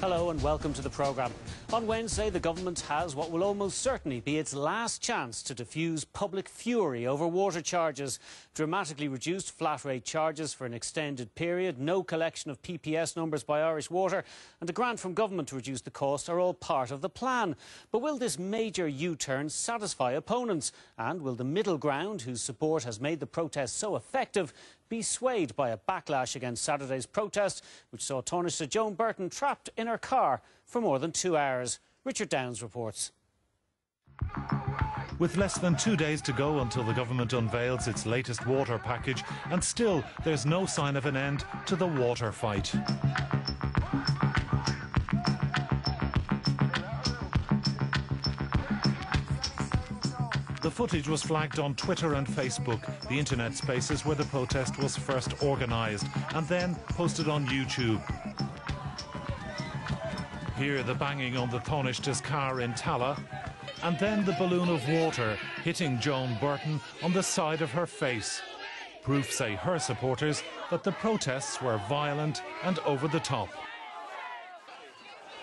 Hello and welcome to the programme. On Wednesday, the government has what will almost certainly be its last chance to diffuse public fury over water charges. Dramatically reduced flat rate charges for an extended period, no collection of PPS numbers by Irish Water and a grant from government to reduce the cost are all part of the plan. But will this major U-turn satisfy opponents? And will the middle ground, whose support has made the protest so effective, be swayed by a backlash against Saturday's protest, which saw Taoiseach Joan Burton trapped in her car for more than 2 hours? Richard Downs reports. With less than 2 days to go until the government unveils its latest water package, and still there's no sign of an end to the water fight. The footage was flagged on Twitter and Facebook, the internet spaces where the protest was first organised, and then posted on YouTube. Here the banging on the Taoiseach's car in Tallaght, and then the balloon of water hitting Joan Burton on the side of her face. Proof, say her supporters, that the protests were violent and over the top.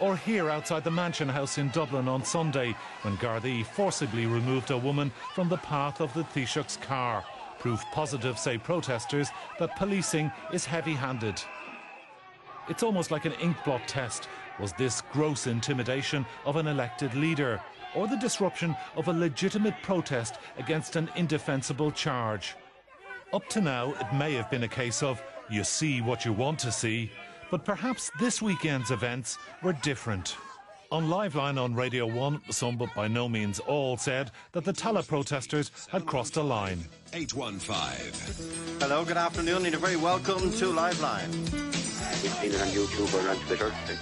Or here outside the Mansion House in Dublin on Sunday, when Gardaí forcibly removed a woman from the path of the Taoiseach's car. Proof positive, say protesters, that policing is heavy-handed. It's almost like an inkblot test. Was this gross intimidation of an elected leader, or the disruption of a legitimate protest against an indefensible charge? Up to now, it may have been a case of you see what you want to see. But perhaps this weekend's events were different. On Liveline on Radio 1, some but by no means all said that the Tallaght protesters had crossed a line. 815. Hello, good afternoon, and you're very welcome to Liveline. We've seen it on YouTube or on Twitter. The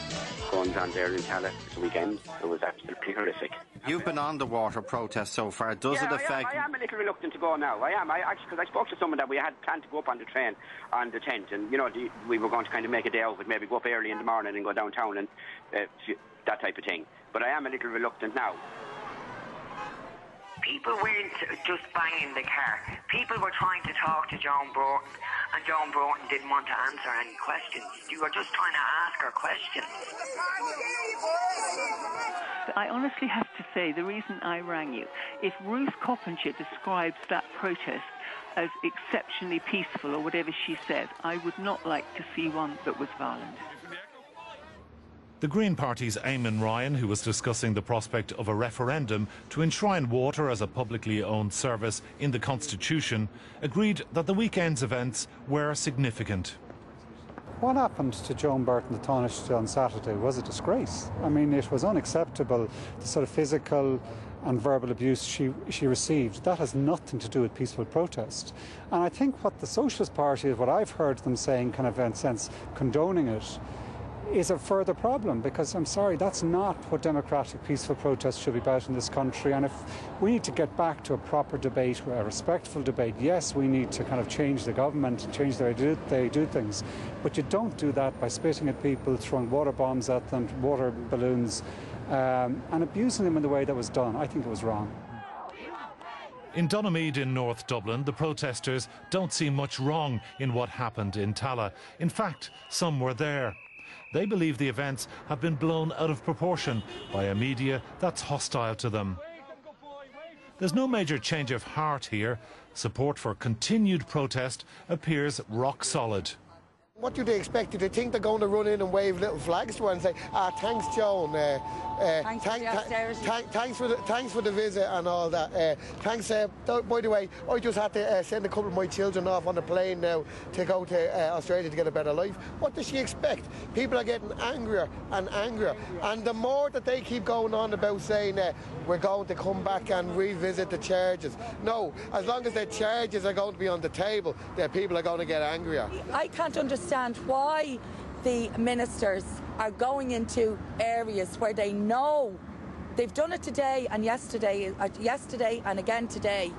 guns on there in Tallaght this weekend. It was absolutely horrific. You've been on the water protest so far. Does it affect... I am a little reluctant to go now. I am. Because I spoke to someone that we had planned to go up on the train, on the tent, and, you know, we were going to kind of make a day of it, maybe go up early in the morning and go downtown and that type of thing. But I am a little reluctant now. People weren't just banging the car. People were trying to talk to Joan Burton, and Joan Burton didn't want to answer any questions. You were just trying to ask her questions. I honestly have to say, the reason I rang you, if Ruth Coppinger describes that protest as exceptionally peaceful or whatever she says, I would not like to see one that was violent. The Green Party's Eamon Ryan, who was discussing the prospect of a referendum to enshrine water as a publicly owned service in the Constitution, agreed that the weekend's events were significant. What happened to Joan Burton, the Taoiseach, on Saturday was a disgrace. I mean, it was unacceptable, the sort of physical and verbal abuse she received. That has nothing to do with peaceful protest. And I think what the Socialist Party, what I've heard them saying, kind of in a sense condoning it, is a further problem, because I'm sorry, that's not what democratic peaceful protest should be about in this country. And if we need to get back to a proper debate, a respectful debate, yes, we need to kind of change the government and change the way they do things, but you don't do that by spitting at people, throwing water bombs at them, water balloons, and abusing them in the way that was done. I think it was wrong. In Donamead in North Dublin, the protesters don't see much wrong in what happened in Tallaght. In fact, some were there. They believe the events have been blown out of proportion by a media that's hostile to them. There's no major change of heart here. Support for continued protest appears rock solid. What do they expect? Do they think they're going to run in and wave little flags to her and say, thanks, Joan, thanks for the visit and all that. Thanks, by the way, I just had to send a couple of my children off on a plane now to go to Australia to get a better life. What does she expect? People are getting angrier and angrier. And the more that they keep going on about saying we're going to come back and revisit the charges. No, as long as the charges are going to be on the table, the people are going to get angrier. I can't understand why the ministers are going into areas where they know they've done it today and yesterday and again today.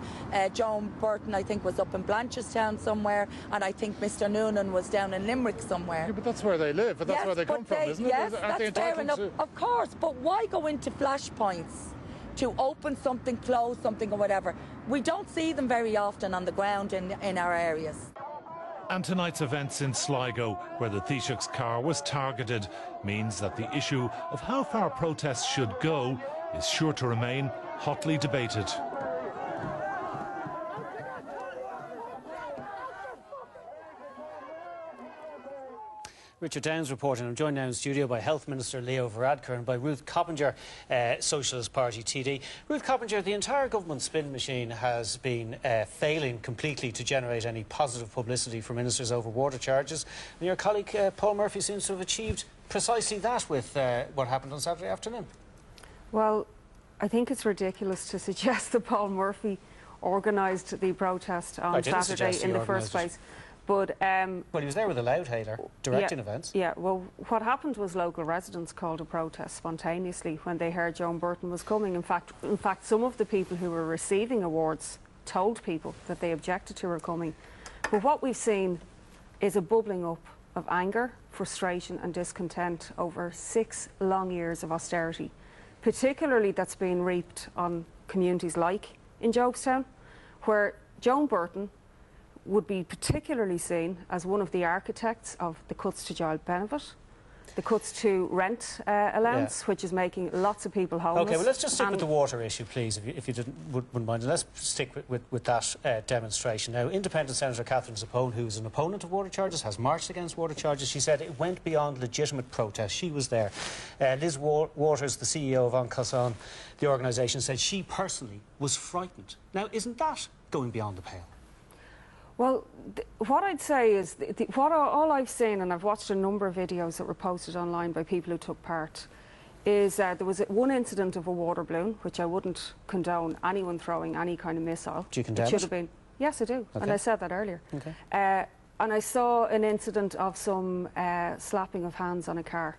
Joan Burton, I think, was up in Blanchardstown somewhere, and I think Mr Noonan was down in Limerick somewhere. Yeah, but that's where they live, but that's where they come from, isn't it? Yes, that's fair enough, of course, but why go into flashpoints to open something, close something or whatever? We don't see them very often on the ground in our areas. And tonight's events in Sligo, where the Taoiseach's car was targeted, means that the issue of how far protests should go is sure to remain hotly debated. Richard Downs reporting. I'm joined now in studio by Health Minister Leo Varadkar and by Ruth Coppinger, Socialist Party TD. Ruth Coppinger, the entire government spin machine has been failing completely to generate any positive publicity for ministers over water charges. And your colleague Paul Murphy seems to have achieved precisely that with what happened on Saturday afternoon. Well, I think it's ridiculous to suggest that Paul Murphy organised the protest on Saturday in the first place. But, well, he was there with a loudhailer, directing events. Yeah, well, what happened was local residents called a protest spontaneously when they heard Joan Burton was coming. In fact, some of the people who were receiving awards told people that they objected to her coming. But what we've seen is a bubbling up of anger, frustration and discontent over 6 long years of austerity, particularly that's been reaped on communities like in Jobstown, where Joan Burton would be particularly seen as one of the architects of the cuts to child benefit, the cuts to rent allowance, which is making lots of people homeless. OK, well, let's just stick with the water issue, please, if you wouldn't mind. And let's stick with that demonstration. Now, Independent Senator Catherine Zappone, who is an opponent of water charges, has marched against water charges. She said it went beyond legitimate protest. She was there. Liz Waters, the CEO of An Cosán, the organisation, said she personally was frightened. Now, isn't that going beyond the pale? Well, what I'd say is, all I've seen, and I've watched a number of videos that were posted online by people who took part, is there was one incident of a water balloon, which I wouldn't condone anyone throwing any kind of missile. Do you condemn it? Should have been. Yes, I do, Okay. and I said that earlier. Okay. And I saw an incident of some slapping of hands on a car.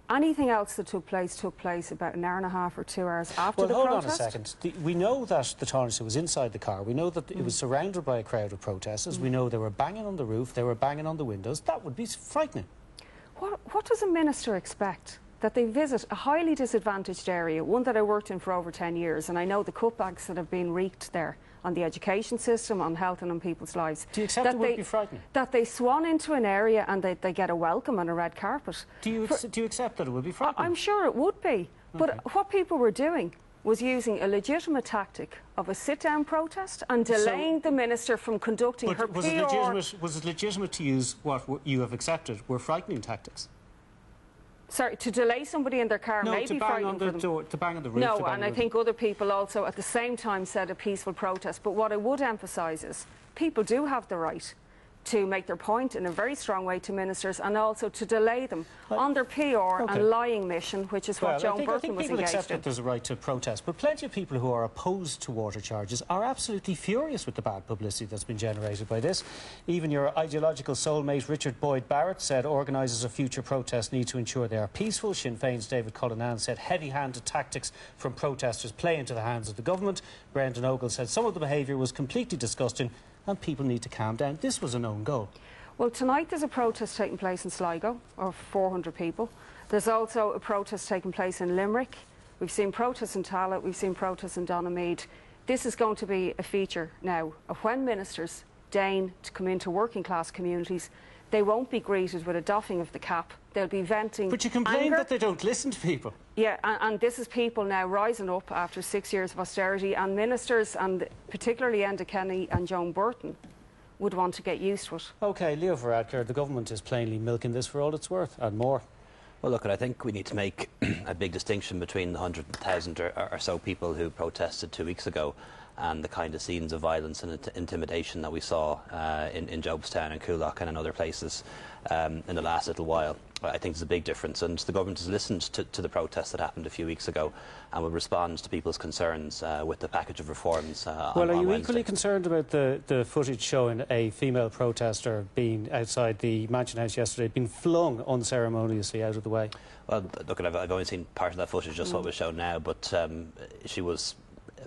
Anything else that took place about an hour and a half or 2 hours after the protest. Well, hold on a second. We know that the Taoiseach was inside the car. We know that it was surrounded by a crowd of protesters. We know they were banging on the roof, they were banging on the windows. That would be frightening. What does a minister expect? That they visit a highly disadvantaged area, one that I worked in for over 10 years, and I know the cutbacks that have been wreaked there on the education system, on health and on people's lives. Do you accept it would be frightening? That they swan into an area and they get a welcome and a red carpet. Do you accept that it would be frightening? I'm sure it would be. But what people were doing was using a legitimate tactic of a sit-down protest and delaying the minister from conducting her PR. Was it legitimate to use what you have accepted were frightening tactics? Sorry, to delay somebody in their car, no, maybe frightening for them. To bang on the roof. No, and I think other people also at the same time said a peaceful protest. But what I would emphasise is people do have the right to make their point in a very strong way to ministers and also to delay them on their PR and lying mission, which is what Joan Burton was engaged in. I think people accept that there's a right to protest, but plenty of people who are opposed to water charges are absolutely furious with the bad publicity that's been generated by this. Even your ideological soulmate Richard Boyd Barrett said organisers of future protests need to ensure they are peaceful. Sinn Féin's David Cullinane said heavy-handed tactics from protesters play into the hands of the government. Brendan Ogle said some of the behaviour was completely disgusting and people need to calm down. This was a known goal. Well, tonight there's a protest taking place in Sligo of 400 people. There's also a protest taking place in Limerick. We've seen protests in Tallaght, we've seen protests in Donaghmede. This is going to be a feature now of when ministers deign to come into working class communities. They won't be greeted with a doffing of the cap. They'll be venting But you complain that they don't listen to people. Yeah, and this is people now rising up after 6 years of austerity, and ministers, and particularly Enda Kenny and Joan Burton, would want to get used to it. OK, Leo Varadkar, the government is plainly milking this for all it's worth and more. Well, look, I think we need to make a big distinction between the 100,000 or so people who protested 2 weeks ago and the kind of scenes of violence and intimidation that we saw in Jobstown and Coolock and in other places in the last little while. I think there's a big difference, and the government has listened to the protests that happened a few weeks ago and will respond to people's concerns with the package of reforms on Well, are you Wednesday. equally concerned about the footage showing a female protester being outside the Mansion House yesterday, being flung unceremoniously out of the way? Well, look, I've only seen part of that footage, just what was shown now, but she was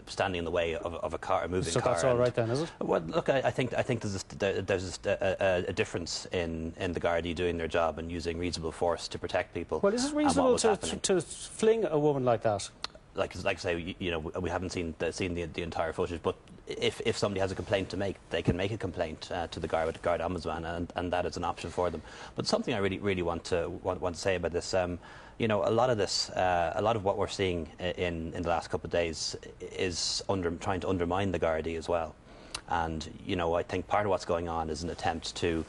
standing in the way of a moving car. So that's all right then, is it? Well, look, I think there's a difference in the Gardaí doing their job and using reasonable force to protect people. Well, is it reasonable to fling a woman like that? like I say, we haven't seen the entire footage, but if somebody has a complaint to make, they can make a complaint to the Guard Ombudsman, and that is an option for them. But something I really want to say about this, a lot of what we're seeing in the last couple of days is trying to undermine the Gardaí as well. And I think part of what's going on is an attempt to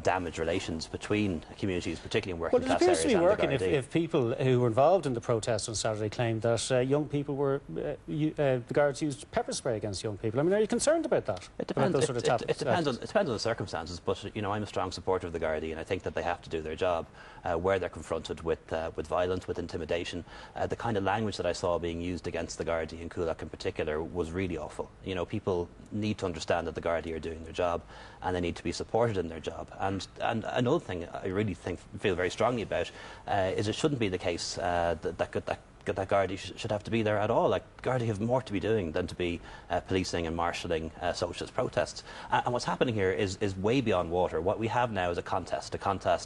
damage relations between communities, particularly in working class areas. Well, it appears to be working if people who were involved in the protest on Saturday claimed that young people were, the guards used pepper spray against young people. I mean, are you concerned about that? It depends. It depends on the circumstances, but I'm a strong supporter of the Gardaí, and I think that they have to do their job where they're confronted with violence, with intimidation. The kind of language that I saw being used against the Gardaí in Coolock in particular was really awful. People need to understand that the Gardaí are doing their job, and they need to be supported in their job. And another thing I really feel very strongly about is it shouldn't be the case that Gardaí should have to be there at all. Like, Gardaí have more to be doing than to be policing and marshalling socialist protests. And what's happening here is way beyond water. What we have now is a contest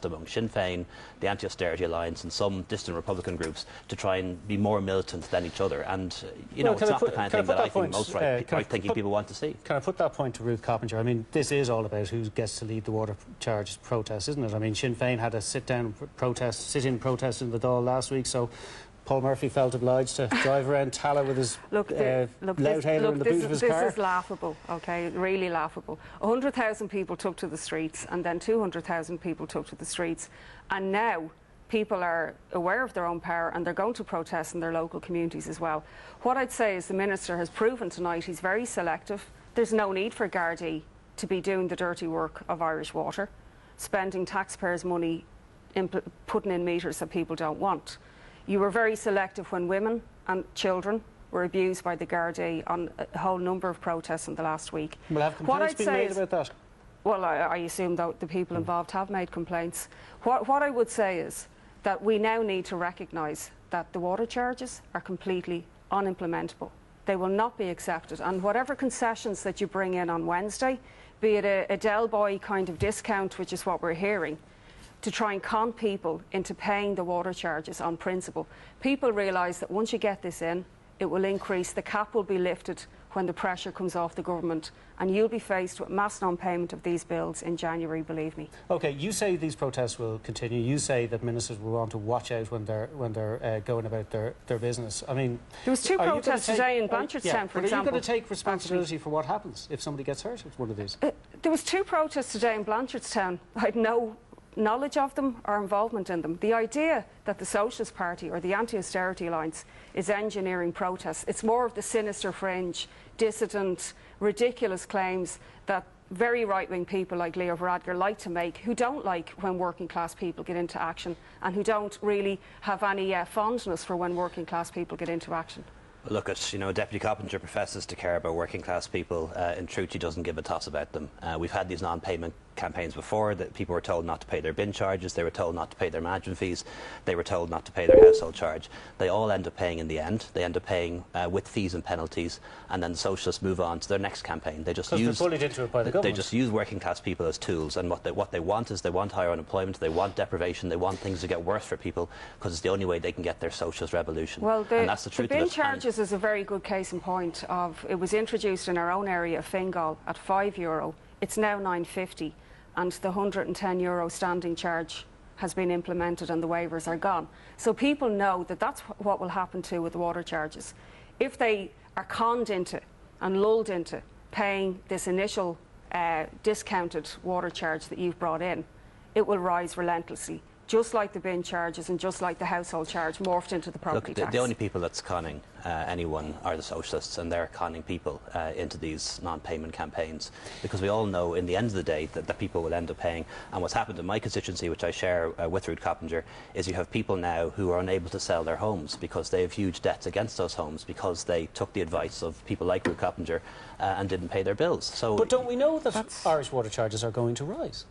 among Sinn Féin, the Anti-Austerity Alliance, and some distant Republican groups to try and be more militant than each other. And it's not the kind of thing that I think most right-thinking people want to see. Can I put that point to Ruth Coppinger? I mean, this is all about who gets to lead the water charge protest, isn't it? I mean, Sinn Féin had a sit-in protest in the Dáil last week, so Paul Murphy felt obliged to drive around Tala with his loudhailer in the boot of his car. This is laughable, okay, really laughable. 100,000 people took to the streets, and then 200,000 people took to the streets, and now people are aware of their own power, and they're going to protest in their local communities as well. What I'd say is the Minister has proven tonight he's very selective. There's no need for Gardaí to be doing the dirty work of Irish Water, spending taxpayers' money putting in meters that people don't want. You were very selective when women and children were abused by the Gardaí on a whole number of protests in the last week. Will have complaints been made about that? Well, I assume that the people involved have made complaints. What I would say is that we now need to recognise that the water charges are completely unimplementable. They will not be accepted, and whatever concessions that you bring in on Wednesday, be it a Del Boy kind of discount, which is what we're hearing, to try and con people into paying the water charges on principle. People realise that once you get this in, it will increase, the cap will be lifted when the pressure comes off the government, and you'll be faced with mass non-payment of these bills in January, believe me. OK, you say these protests will continue. You say that ministers will want to watch out when they're going about their business. I mean, there was two protests today in Blanchardstown, for example. Are you going to take responsibility for what happens if somebody gets hurt with one of these? There was two protests today in Blanchardstown. I had no knowledge of them or involvement in them. The idea that the Socialist Party or the Anti-Austerity Alliance is engineering protests, it's more of the sinister fringe, dissident, ridiculous claims that very right-wing people like Leo Varadkar like to make, who don't like when working class people get into action, and who don't really have any fondness for when working class people get into action. Look, Deputy Coppinger professes to care about working class people. In truth, he doesn't give a toss about them. We've had these non-payment campaigns before that people were told not to pay their bin charges, they were told not to pay their management fees, they were told not to pay their household charge. They all end up paying in the end. They end up paying with fees and penalties, and then the socialists move on to their next campaign. They just use bullied into it by the government. They just use working class people as tools, and what they want is they want higher unemployment, they want deprivation, they want things to get worse for people because it's the only way they can get their socialist revolution. Well, and that's the truth. The bin charges is a very good case in point of it was introduced in our own area of Fingal at €5. It's now €9.50. And the €110 standing charge has been implemented and the waivers are gone. So people know that that's what will happen too with the water charges. If they are conned into and lulled into paying this initial discounted water charge that you've brought in, it will rise relentlessly, just like the bin charges and just like the household charge morphed into the property tax. The only people that's conning anyone are the socialists, and they're conning people into these non-payment campaigns, because we all know in the end of the day that people will end up paying. And what's happened in my constituency, which I share with Ruth Coppinger, is you have people now who are unable to sell their homes because they have huge debts against those homes because they took the advice of people like Ruth Coppinger and didn't pay their bills. So, but don't we know that Irish water charges are going to rise?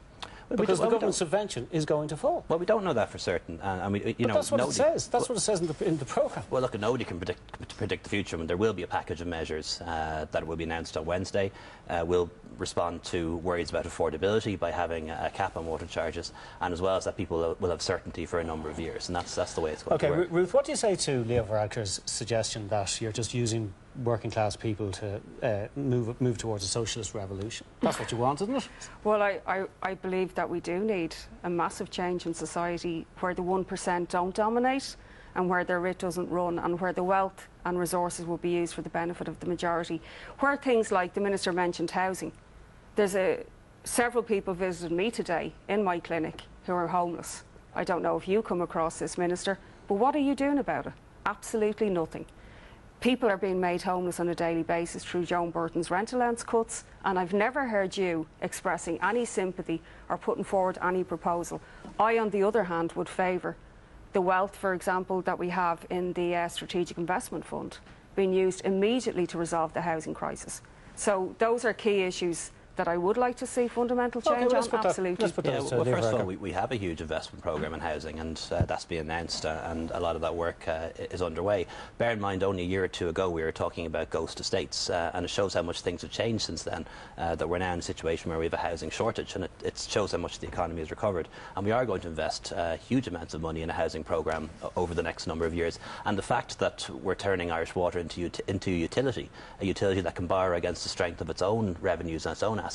Because the government subvention is going to fall. Well, we don't know that for certain. I mean, but that's what it says. That's what it says in the programme. Well, look, nobody can predict the future. I mean, there will be a package of measures that will be announced on Wednesday. We'll respond to worries about affordability by having a cap on water charges, and as well as that people will have certainty for a number of years, and that's the way it's going to work. Okay, Ruth, what do you say to Leo Varadkar's suggestion that you're just using working class people to move towards a socialist revolution? That's what you want, isn't it? Well, I believe that we do need a massive change in society where the 1% don't dominate and where their writ doesn't run, and where the wealth and resources will be used for the benefit of the majority. Where things like the Minister mentioned housing, there's several people visited me today in my clinic who are homeless. I don't know if you come across this, Minister, but what are you doing about it? Absolutely nothing. People are being made homeless on a daily basis through Joan Burton's rent allowance cuts, and I've never heard you expressing any sympathy or putting forward any proposal. I, on the other hand, would favour the wealth, for example, that we have in the Strategic Investment Fund being used immediately to resolve the housing crisis. So those are key issues that I would like to see fundamental change on, absolutely. Well, first of all, we have a huge investment programme in housing, and that's been announced, and a lot of that work is underway. Bear in mind, only a year or two ago we were talking about ghost estates, and it shows how much things have changed since then, that we're now in a situation where we have a housing shortage, and it shows how much the economy has recovered. And we are going to invest huge amounts of money in a housing programme over the next number of years. And the fact that we're turning Irish Water into a utility that can borrow against the strength of its own revenues and its own assets,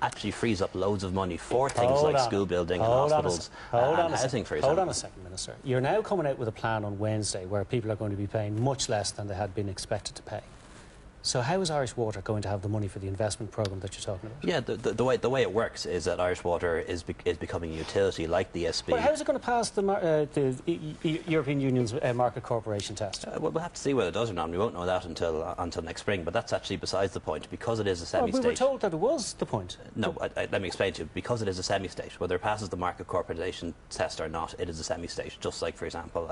actually frees up loads of money for things like school building and hospitals and housing, for example. Hold on a second, Minister. You're now coming out with a plan on Wednesday where people are going to be paying much less than they had been expected to pay. So how is Irish Water going to have the money for the investment programme that you're talking about? Yeah, the way it works is that Irish Water is becoming a utility like the ESB. But how is it going to pass the European Union's market corporation test? Well, we'll have to see whether it does or not. We won't know that until next spring, but that's actually besides the point, because it is a semi-state. Well, we were told that it was the point. No, let me explain to you. Because it is a semi-state, whether it passes the market corporation test or not, it is a semi-state, just like, for example,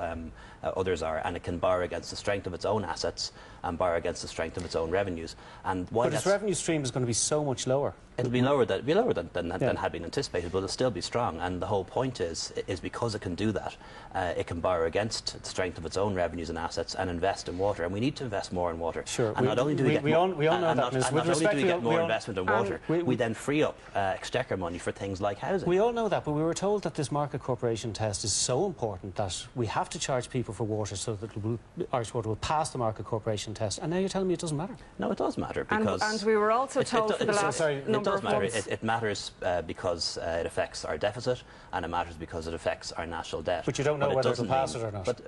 others are, and it can borrow against the strength of its own assets and borrow against the strength of its own revenues. And why? But its revenue stream is going to be so much lower. It'll be lower than had been anticipated, but it'll still be strong. And the whole point is because it can do that, it can borrow against the strength of its own revenues and assets and invest in water. And we need to invest more in water. Sure. And not only do we get more investment in water, we then free up exchequer money for things like housing. We all know that, but we were told that this market corporation test is so important that we have to charge people for water so that Irish Water will pass the market corporation test. And now you're telling me it doesn't matter? No, it does matter, because... And we were also told for the last number of months... It matters because it affects our deficit, and it matters because it affects our national debt. But you don't know whether it'll pass it or not. But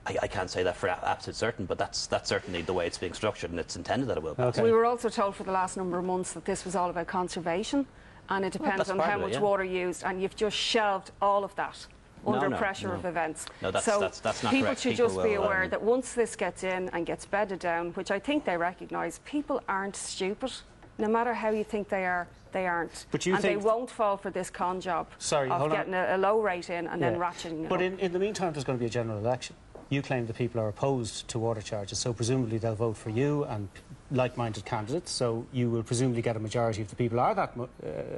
I can't say that for absolute certain, but that's certainly the way it's being structured, and it's intended that it will pass. Okay. We were also told for the last number of months that this was all about conservation, and it depends on how much water used, and you've just shelved all of that under pressure of events. No, that's not people correct. Should just be aware that once this gets in and gets bedded down, which I think they recognise, people aren't stupid. No matter how you think they are, they aren't. But you and they won't fall for this con job of getting a low rate in and then ratcheting it But up. in the meantime, there's going to be a general election. You claim that people are opposed to water charges, so presumably they'll vote for you and like-minded candidates, so you will presumably get a majority if the people are that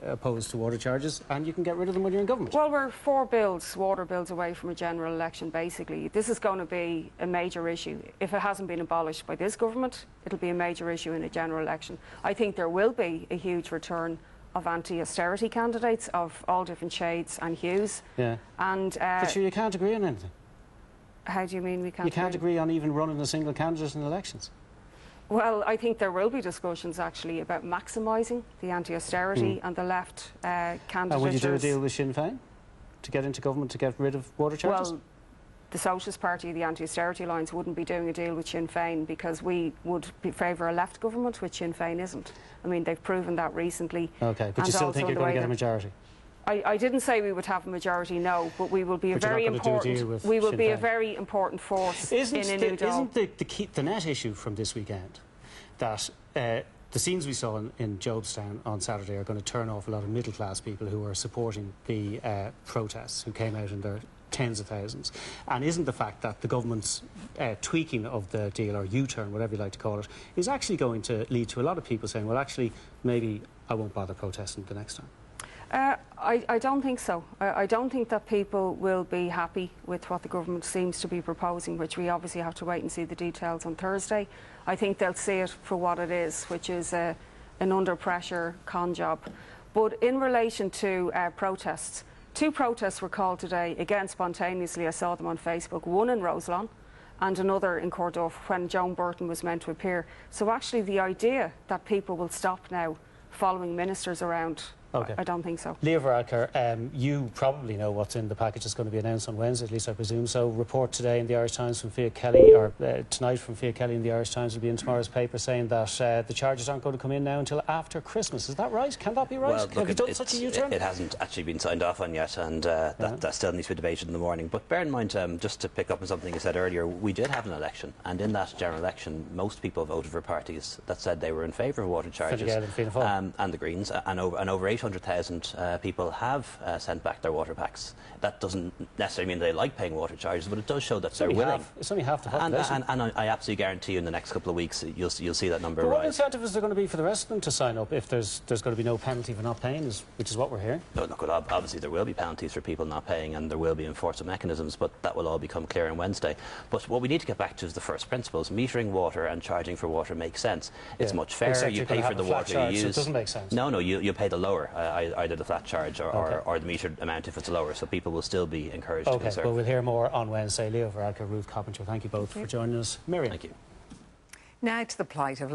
opposed to water charges, and you can get rid of them when you're in government. Well, we're 4 water bills away from a general election, basically. This is going to be a major issue. If it hasn't been abolished by this government, it'll be a major issue in a general election. I think there will be a huge return of anti-austerity candidates of all different shades and hues. Yeah. And, but sure, you can't agree on anything. How do you mean we can't? You can't agree on even running a single candidate in elections. Well, I think there will be discussions actually about maximising the anti-austerity and the left candidatures. And will you do a deal with Sinn Féin to get into government to get rid of water charges? Well, the Socialist Party, the anti-austerity lines, wouldn't be doing a deal with Sinn Féin because we would favour a left government, which Sinn Féin isn't. I mean, they've proven that recently. OK, but you still think you're going to get a majority? I didn't say we would have a majority, no, but we will be a very important. We will be a very important force in a new Dáil. Isn't the net issue from this weekend that the scenes we saw in Jobstown on Saturday are going to turn off a lot of middle-class people who are supporting the protests, who came out in their tens of thousands? And isn't the fact that the government's tweaking of the deal, or U-turn, whatever you like to call it, is actually going to lead to a lot of people saying, well, actually, maybe I won't bother protesting the next time? I don't think so. I don't think that people will be happy with what the government seems to be proposing, which we obviously have to wait and see the details on Thursday. I think they'll see it for what it is, which is an under-pressure con job. But in relation to protests, 2 protests were called today, again spontaneously. I saw them on Facebook, one in Roselawn and another in Corduff when Joan Burton was meant to appear. So actually the idea that people will stop now following ministers around, I don't think so. Leah Varadkar, you probably know what's in the package that's going to be announced on Wednesday, at least I presume so. Report today in the Irish Times from Fia Kelly, or tonight from Fia Kelly in the Irish Times, will be in tomorrow's paper, saying that the charges aren't going to come in now until after Christmas. Is that right? Can that be right? Well, Have you done such a U-turn? It hasn't actually been signed off on yet, and that still needs to be debated in the morning. But bear in mind, just to pick up on something you said earlier, we did have an election, and in that general election, most people voted for parties that said they were in favour of water charges, and the Greens, and over 800,000 people have sent back their water packs. That doesn't necessarily mean they like paying water charges, but it does show that they're willing. It's only half the population. And I absolutely guarantee you in the next couple of weeks you'll see that number rise. What incentive is there going to be for the rest of them to sign up if there's going to be no penalty for not paying, which is what we're hearing? No, look, obviously there will be penalties for people not paying, and there will be enforcement mechanisms, but that will all become clear on Wednesday. But what we need to get back to is the first principles. Metering water and charging for water makes sense. It's much fairer. You pay for the water you use. So it doesn't make sense. No, you pay the lower, either the flat charge or the metered amount if it's lower, so people will still be encouraged to conserve. Well, we'll hear more on Wednesday. Leo Varadkar, Ruth Coppinger, thank you both for joining us. Miriam. Thank you. Now to the plight of